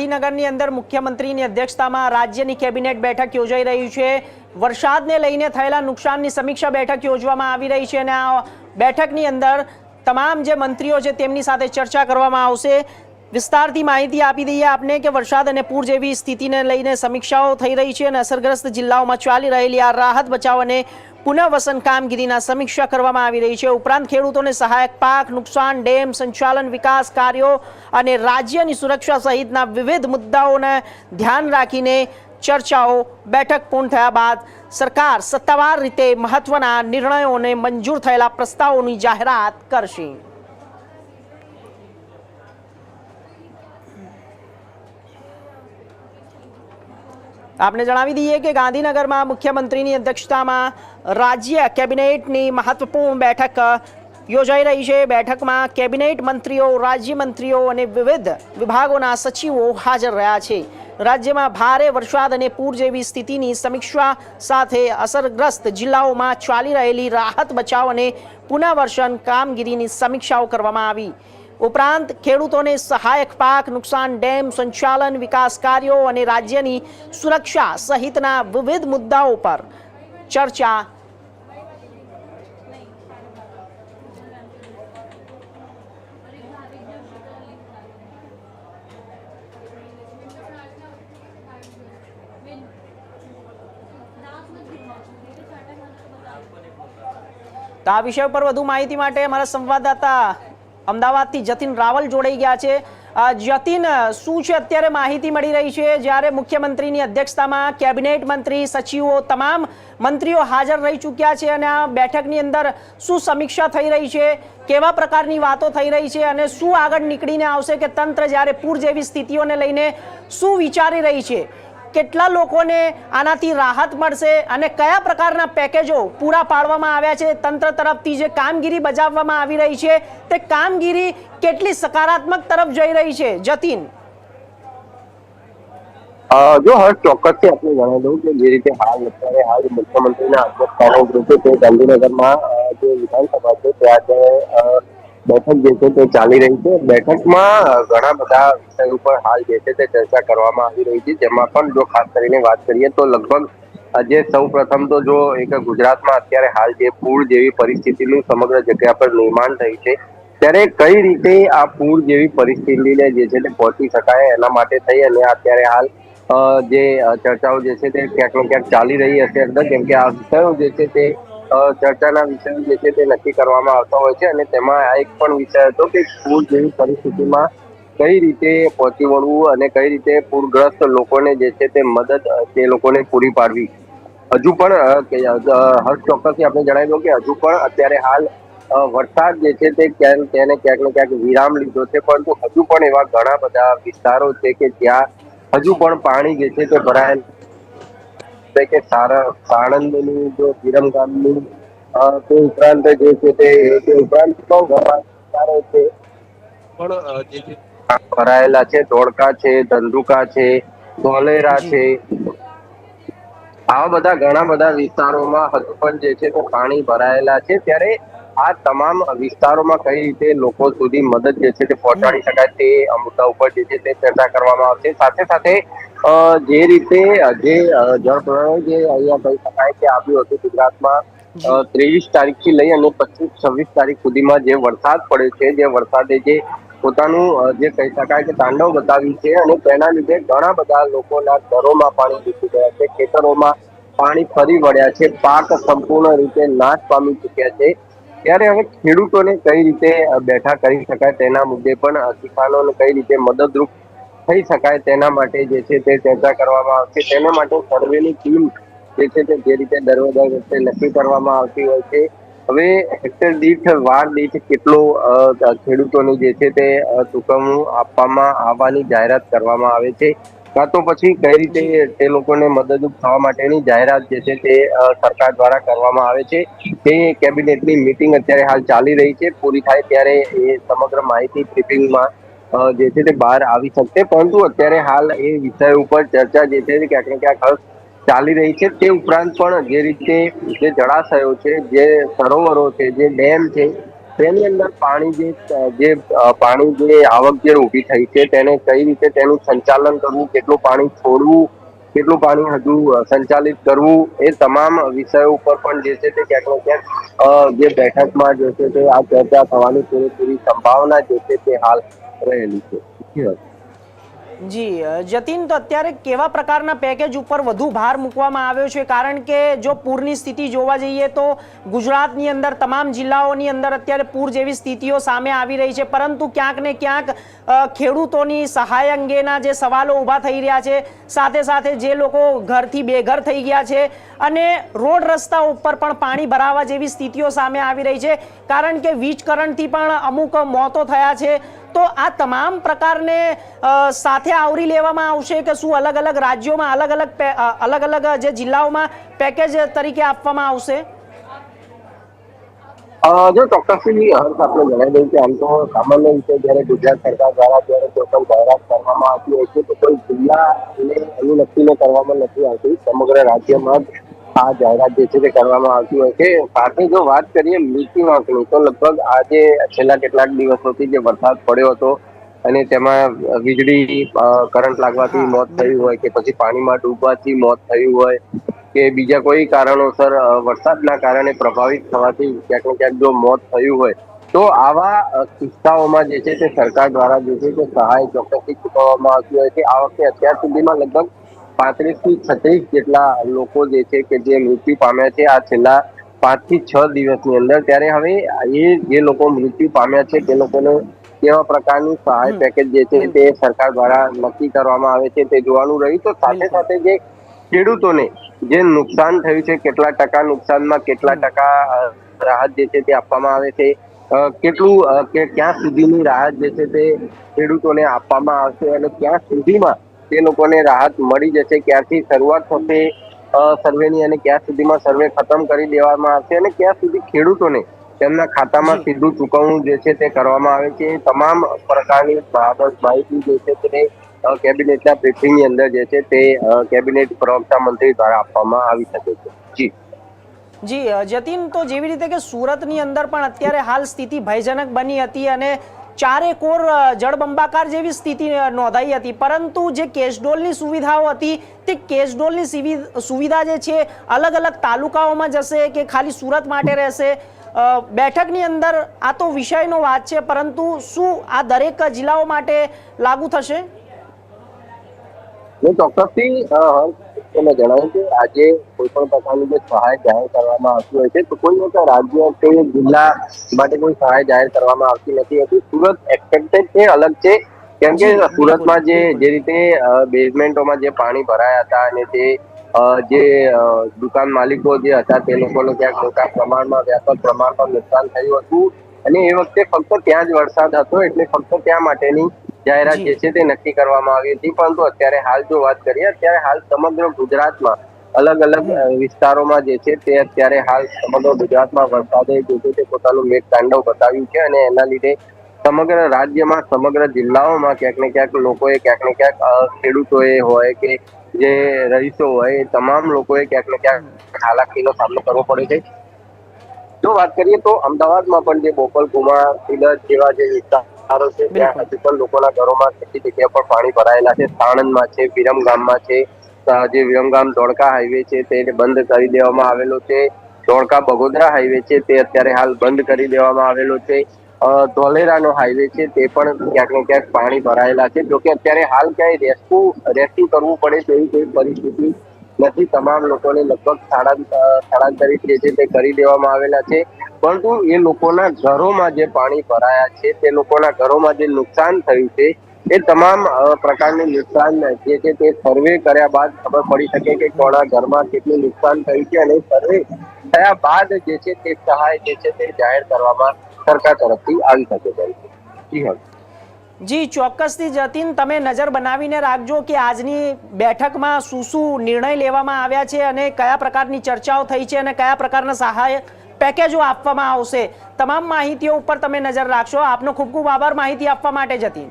ગાંધીનગરની અંદર મુખ્યમંત્રીની અધ્યક્ષતામાં રાજ્યની કેબિનેટ બેઠક યોજાઈ રહી છે। વરસાદને લઈને થયેલા નુકસાનની સમીક્ષા બેઠક યોજવામાં આવી રહી છે અને આ બેઠકની અંદર તમામ જે મંત્રીઓ છે તેમની સાથે ચર્ચા કરવામાં આવશે। વિસ્તારથી માહિતી આપી દઈએ આપને કે વરસાદ અને પૂર જેવી સ્થિતિને લઈને સમીક્ષાઓ થઈ રહી છે અને અસરગ્રસ્ત જિલ્લાઓમાં ચાલી રહેલી આ રાહત બચાવ અને પુનર્વસન કામગીરીના સમીક્ષા કરવામાં આવી રહી છે। ઉપરાંત ખેડૂતોને સહાયક પાક નુકસાન, ડેમ સંચાલન, વિકાસ કાર્યો અને રાજ્યની સુરક્ષા સહિતના વિવિધ મુદ્દાઓને ધ્યાન રાખીને ચર્ચાઓ બેઠક પૂર્ણ થયા બાદ સરકાર સત્તાવાર રીતે મહત્વના નિર્ણયોને મંજૂર થયેલા પ્રસ્તાવોની જાહેરાત કરશે। आपने जणावी दीए कि गांधीनगर में मुख्यमंत्री की अध्यक्षता में राज्य कैबिनेट की महत्वपूर्ण बैठक योजाई रही है। बैठक में कैबिनेट मंत्रीओ, राज्य मंत्रीओ और विविध विभागों सचिवों हाजर रहा है। राज्य में भारे वरसाद और पूर जेवी स्थिति की समीक्षा साथ असरग्रस्त जिल्लाओं में चाली रहेली राहत बचाव और पुनर्वसन कामगीरी की समीक्षाओं करवामां आवी। उपरांत खेडूतोने सहायक पाक नुकसान, डेम संचालन, विकास कार्यों और राज्यनी सुरक्षा सहितना विविध मुद्दाओं पर चर्चा तो आ विषय पर વધુ માહિતી માટે અમારા સંવાદદાતા અમદાવાદથી જતીન રાવલ જોડાઈ ગયા છે। જતીન, શું છે અત્યારે માહિતી મળી રહી છે? જ્યારે મુખ્યમંત્રીની અધ્યક્ષતામાં કેબિનેટ મંત્રી, સચિવો, તમામ મંત્રીઓ હાજર રહી ચૂક્યા છે અને આ બેઠકની અંદર શું સમીક્ષા થઈ રહી છે, કેવા પ્રકારની વાતો થઈ રહી છે અને શું આગળ નીકળીને આવશે કે તંત્ર જ્યારે પૂર જેવી સ્થિતિઓને લઈને શું વિચારી રહી છે, કેટલા લોકોને આનાથી રાહત મળશે અને કયા પ્રકારના પેકેજો પૂરા પાડવામાં આવ્યા છે? તંત્ર તરફથી જે કામગીરી બજાવવામાં આવી રહી છે તે કામગીરી કેટલી સકારાત્મક તરફ જઈ રહી છે? જતીન, જો હર્ષ, ચોક્કસથી આપણે જણાવી દઉં કે જે રીતે હાલ મુખ્યમંત્રીના અધ્યક્ષસ્થાને જે ગાંધીનગરમાં જે વિધાનસભા છે ત્યાં બેઠક જે છે તે ચાલી રહી છે। બેઠકમાં ઘણા બધા વિષયો ઉપર હાલ જે છે તે ચર્ચા કરવામાં આવી રહી છે, જેમાં પણ જો ખાસ કરીને વાત કરીએ તો લગભગ આજે સૌ પ્રથમ તો જો એક ગુજરાતમાં અત્યારે હાલ જે પૂર જેવી પરિસ્થિતિનું સમગ્ર જગ્યા પર નિર્માણ થયું છે ત્યારે કઈ રીતે આ પૂર જેવી પરિસ્થિતિને જે છે તે પહોંચી શકાય એના માટે થઈ અને અત્યારે હાલ જે ચર્ચાઓ જે છે તે ક્યાંક ને ક્યાંક ચાલી રહી હશે અંદર, કેમ કે આ વિષયો જે છે તે ચર્ચાના વિષયો જે છે તે નક્કી કરવામાં આવતા હોય છે અને તેમાં આ એક પણ વિષય હતો કે પૂર જેવી પરિસ્થિતિમાં કઈ રીતે પહોંચી વળવું અને કઈ રીતે પૂરગ્રસ્ત લોકોને જે છે તે મદદ તે લોકોને પૂરી પાડવી। હજુ પણ હર્ષ, ચોક્કસથી આપણે જણાવી દઉં કે હજુ પણ અત્યારે હાલ વરસાદ જે છે તે તેને ક્યાંક ને ક્યાંક વિરામ લીધો છે, પરંતુ હજુ પણ એવા ઘણા બધા વિસ્તારો છે કે જ્યાં હજુ પણ પાણી જે છે તે ભરાયેલ કે સાણંદની જો વિરમગામની તે ઉપરાંત જે છે તે ઉપરાંત વિસ્તારો છે પણ જે ભરાયેલા છે। ધોળકા છે, ધંધુકા છે, ધોલેરા છે, આવા બધા ઘણા બધા વિસ્તારોમાં હજુ પણ જે છે તે પાણી ભરાયેલા છે। ત્યારે આ તમામ વિસ્તારોમાં કઈ રીતે લોકો સુધી મદદ જે છે તે પહોંચાડી શકાય તે મુદ્દા ઉપર જે છે તે ચર્ચા કરવામાં આવશે। સાથે સાથે જે રીતે જે જળપ્રલય જે અહીંયા કહી શકાય કે આવ્યું હતું ગુજરાતમાં 23 તારીખથી લઈ અને 25-26 તારીખ સુધીમાં જે વરસાદ પડ્યો છે, જે વરસાદે જે પોતાનું જે કહી શકાય કે તાંડવ બતાવ્યું છે અને તેના લીધે ઘણા બધા લોકોના ઘરોમાં પાણી ઘૂસી ગયા છે, ખેતરોમાં પાણી ફરી વળ્યા છે, પાક સંપૂર્ણ રીતે નાશ પામી ચૂક્યા છે। ત્યારે હવે ખેડૂતોને કઈ રીતે બેઠા કરી શકાય તેના મુદ્દે પણ કિસાનોને કઈ રીતે મદદરૂપ થઈ શકાય તેના માટે જે છે તે ચર્ચા કરવામાં આવશે। તેના માટે સર્વેની ટીમ જે છે તે જે રીતે દર વખતે નક્કી કરવામાં આવતી હોય છે। હવે હેક્ટર દીઠ, વાર દીઠ કેટલો ખેડૂતોને જે છે તે ચૂકવણું આપવામાં આવવાની જાહેરાત કરવામાં આવે છે, કાં તો પછી કઈ રીતે તે લોકોને મદદરૂપ થવા માટેની જાહેરાત જે છે તે સરકાર દ્વારા કરવામાં આવે છે। તે કેબિનેટની મીટિંગ અત્યારે હાલ ચાલી રહી છે, પૂરી થાય ત્યારે એ સમગ્ર માહિતી બ્રીફિંગમાં જે છે તે બહાર આવી શકશે, પરંતુ અત્યારે હાલ એ વિષય ઉપર ચર્ચા જે છે ક્યાંક ને ક્યાંક ચાલી રહી છે। તે ઉપરાંત પણ જે રીતે જે જળાશયો છે, જે સરોવરો છે, જે ડેમ છે તેની અંદર પાણી પાણી જે આવક જે ઊભી થઈ છે તેને કઈ રીતે તેનું સંચાલન કરવું, કેટલું પાણી છોડવું, કેટલું પાણી હજુ સંચાલિત કરવું, એ તમામ વિષયો ઉપર પણ જે છે તે ક્યાંક ને ક્યાંક જે બેઠકમાં જે છે તે આ ચર્ચા થવાની પૂરેપૂરી સંભાવના જે છે તે હાલ રહેલી છે. જી જતીન, તો અત્યારે કેવા પ્રકારના પેકેજ ઉપર વધુ ભાર મૂકવામાં આવ્યો છે? કારણ કે જો પૂરની સ્થિતિ જોવા જઈએ તો ગુજરાતની અંદર તમામ જિલ્લાઓની અંદર અત્યારે પૂર જેવી સ્થિતિઓ સામે આવી રહી છે, પરંતુ ક્યાંક ને ક્યાંક ખેડૂતોની સહાય અંગેના જે સવાલો ઊભા થઈ રહ્યા છે, સાથે સાથે જે લોકો ઘરથી બેઘર થઈ ગયા છે અને રોડ રસ્તા ઉપર પણ પાણી ભરાવા જેવી સ્થિતિઓ સામે આવી રહી છે, કારણ કે વીજ કરંટથી પણ અમુક મોતો થયા છે. તો આ તમામ પ્રકારને સાથે આવરી લેવામાં આવશે કે શું અલગ અલગ રાજ્યોમાં અલગ અલગ જે જિલ્લાઓમાં પેકેજ તરીકે આપવામાં આવશે? જો ચોક્કસથી હર્ષ આપણે જણાવી દઉં કે આમ તો સામાન્ય રીતે જયારે ગુજરાત સરકાર દ્વારા જયારે કોઈ પણ જાહેરાત કરવામાં આવતી હોય છે તો કોઈ જિલ્લાને અનુલક્ષીને કરવામાં નથી આવતી, સમગ્ર રાજ્યમાં જ આ જાહેરાત જે છે તે કરવામાં આવતી હોય છે. સાથે જો વાત કરીએ મૃત્યુ આંકની, તો લગભગ આજે છેલ્લા કેટલાક દિવસોથી જે વરસાદ પડ્યો હતો અને તેમાં વીજળી કરંટ લાગવાથી મોત થયું હોય કે પછી પાણીમાં ડૂબવાથી મોત થયું હોય કે બીજા કોઈ કારણોસર વરસાદના કારણે પ્રભાવિત થવાથી ક્યાંક ને ક્યાંક જો મોત થયું હોય તો આવા કિસ્સાઓમાં જે છે તે સરકાર દ્વારા જે છે તે સહાય ચોક્કસથી ચૂકવવામાં આવતી હોય છે. આ વખતે અત્યાર સુધીમાં લગભગ 35 થી 36 જેટલા લોકો જે છે કે જે મૃત્યુ પામ્યા છે આ છેલ્લા 5 થી 6 દિવસની અંદર. ત્યારે હવે એ જે લોકો મૃત્યુ પામ્યા છે તે લોકોને કેવા પ્રકારની સહાય પેકેજ જે છે તે સરકાર દ્વારા નક્કી કરવામાં આવે છે તે જોવાનું રહ્યું. તો સાથે સાથે જે ખેડૂતોને જે નુકસાન થયું છે, કેટલા ટકા નુકસાનમાં કેટલા ટકા રાહત જે છે તે આપવામાં આવે છે, કેટલું કે ક્યાં સુધીની રાહત જે છે તે ખેડૂતોને આપવામાં આવશે અને ક્યાં સુધીમાં તે લોકોને રાહત મળી જશે, ક્યાંથી શરૂઆત થશે સર્વેની અને ક્યાં સુધીમાં સર્વે ખતમ કરી દેવામાં આવશે અને ક્યાં સુધી ખેડૂતોને તેમના ખાતામાં સીધું ચૂકવણું જે છે તે કરવામાં આવે છે. તમામ પ્રકારની માહિતી જે છે તે કેબિનેટના બ્રીફિંગની અંદર જે છે તે કેબિનેટ પ્રવક્તા મંત્રી દ્વારા આપવામાં આવી શકે છે. જી જતીન, તો જેવી રીતે કે સુરતની અંદર પણ અત્યારે હાલ સ્થિતિ ભયજનક બની હતી અને ચારેકોર જળબંબાકાર જેવી સ્થિતિ નોંધાઈ હતી, પરંતુ જે કેશડોલની સુવિધાઓ હતી તે કેશડોલની સુવિધા જે છે અલગ અલગ તાલુકાઓમાં જશે કે ખાલી સુરત માટે રહેશે? બેઠકની અંદર આ તો વિષયનો વાત છે, પરંતુ શું આ દરેક જિલ્લાઓ માટે લાગુ થશે? ચોક્કસથી મેં જણાવ્યું કે આજે કોઈ પણ પ્રકારની જે સહાય જાહેર કરવામાં આવતી હોય છે તો કોઈ એક રાજ્ય કે જિલ્લા માટે કોઈ સહાય જાહેર કરવામાં આવતી નથી હોતી. સુરત એક્સપેક્ટેડ છે, અલગ છે, કેમ કે સુરતમાં જે રીતે બેઝમેન્ટોમાં જે પાણી ભરાયા હતા અને તે જે દુકાન માલિકો જે હતા તે લોકોને ક્યાંક મોટા પ્રમાણમાં વ્યાપક પ્રમાણમાં નુકસાન થયું હતું અને એ વખતે ફક્ત ત્યાં જ વરસાદ હતો એટલે ફક્ત ત્યાં માટેની જાહેરાત જે છે તે નક્કી કરવામાં આવી હતી. પરંતુ અત્યારે હાલ જો વાત કરીએ, અત્યારે હાલ સમગ્ર ગુજરાતમાં અલગ અલગ વિસ્તારોમાં જે છે તે અત્યારે હાલ સમગ્ર ગુજરાતમાં વરસાદે જે છે તે પોતાનું મેઘ તાંડવ બતાવ્યું છે અને એના લીધે સમગ્ર રાજ્યમાં સમગ્ર જિલ્લાઓમાં ક્યાંક ને ક્યાંક લોકોએ ક્યાંક ને ક્યાંક ખેડૂતોએ હોય કે જે રહીશો હોય તમામ લોકોએ ક્યાંક ને ક્યાંક હાલાકીનો સામનો કરવો પડે છે. જો વાત કરીએ તો અમદાવાદમાં પણ જે બોપલકુમા, સિલર જેવા જે વિસ્તારો છે ત્યાં હજુ પણ લોકોના ઘરોમાં કેટલી જગ્યા પર પાણી ભરાયેલા છે. સાણંદમાં છે, વિરમગામમાં છે, જે વિરમગામ ધોળકા હાઈવે છે તે બંધ કરી દેવામાં આવેલો છે. ધોળકા બગોદરા હાઈવે છે તે અત્યારે હાલ બંધ કરી દેવામાં આવેલો છે. ધોલેરાનો હાઈવે છે તે પણ ક્યાંક ને ક્યાંક પાણી ભરાયેલા છે. જોકે અત્યારે હાલ ક્યાંય રેસ્ક્યુ કરવું પડે તેવી કોઈ પરિસ્થિતિ નથી. તમામ લોકોને લગભગ સ્થળાંતરિત જે છે તે કરી દેવામાં આવેલા છે. પરંતુ એ લોકોના ઘરોમાં જે પાણી ભરાયા છે, તે લોકોના ઘરોમાં જે નુકસાન થયું છે એ તમામ પ્રકારનું નુકસાન જે છે તે સર્વે કર્યા બાદ ખબર પડી શકે કે કોના ઘરમાં કેટલું નુકસાન થયું છે અને સર્વે થયા બાદ જે છે તે સહાય જે છે તે જાહેર કરવામાં સરકાર તરફથી આવી શકે છે. જી ચોક્કસથી જતીન, તમે નજર બનાવીને રાખજો કે આજની બેઠકમાં શું શું નિર્ણય લેવામાં આવ્યા છે અને કયા પ્રકારની ચર્ચાઓ થઈ છે અને કયા પ્રકારના સહાય પેકેજો આપવામાં આવશે. તમામ માહિતીઓ ઉપર તમે નજર રાખશો. આપનો ખૂબ ખૂબ આભાર માહિતી આપવા માટે જતીન.